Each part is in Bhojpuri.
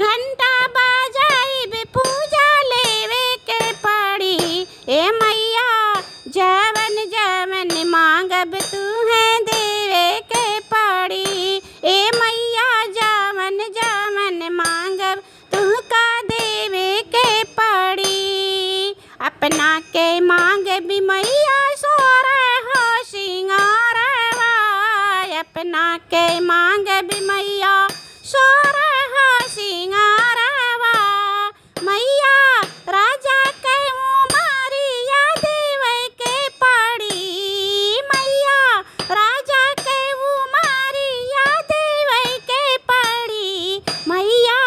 घंटा बजाई बे पूजा लेवे के पड़ी। ए मैया जवन जवन मांगब तुहे देवे के पड़ी। ए मैया जवन जवन मांगब तुहका देवे के पड़ी। अपना के मांगबी मैया सोरहो सिंगारवा। अपना के मांगबी मैया सोरहो सिंगारवा। मैया राजा के उमरिया देवे के पड़ी। मैया राजा के उमरिया देवे के पड़ी। मैया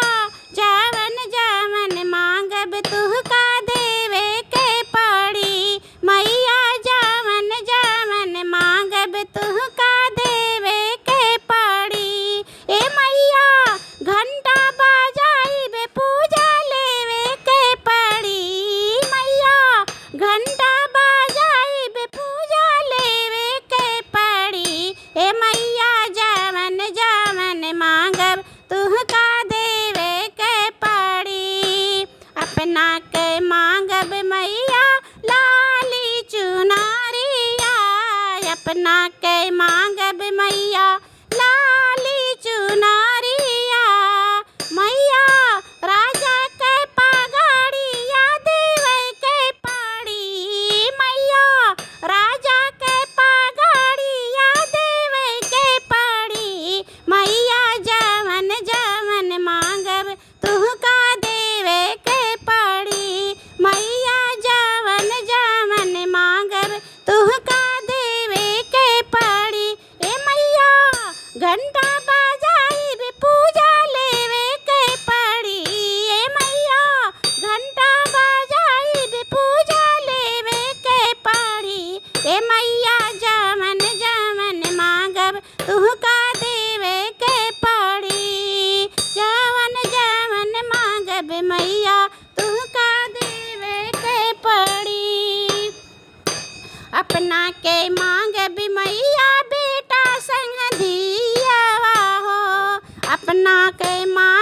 जवन जवन मांगब तुहका देवे के पड़ी। मैया जवन जवन मांगब तुहका देवे के पड़ी। ए मैया घंटा बजाई बे पूजा लेवे के पड़ी। मैया घंटा बजाई बे पूजा लेवे के पड़ी। ए मैया जवन जवन मांगब तुहका देवे के पड़ी। अपना के मांगब मैया लाली चुनरिया। अपना के मांगब मैया लाली चुनरिया। मैया राजा के पगड़िया देवे के पड़ी। मैया राजा के पगड़िया देवे के पड़ी। मैया जवन जवन मांगब तुहका देवे के पड़ी। मैया जवन जवन मांगब तुहका देवे के पड़ी। ए मैया घंटा बजाई बे पूजा लेवे के पड़ी। ए मैया घंटा बजाई बे पूजा लेवे के पड़ी। ए मैया जवन जवन मांगब तुहका देवे के पड़ी। जवन जवन मांगब मैया तुहका देवे के पड़ी। अपना के मांगबी मैया बेटा संग धियावा हो। अपना के मांग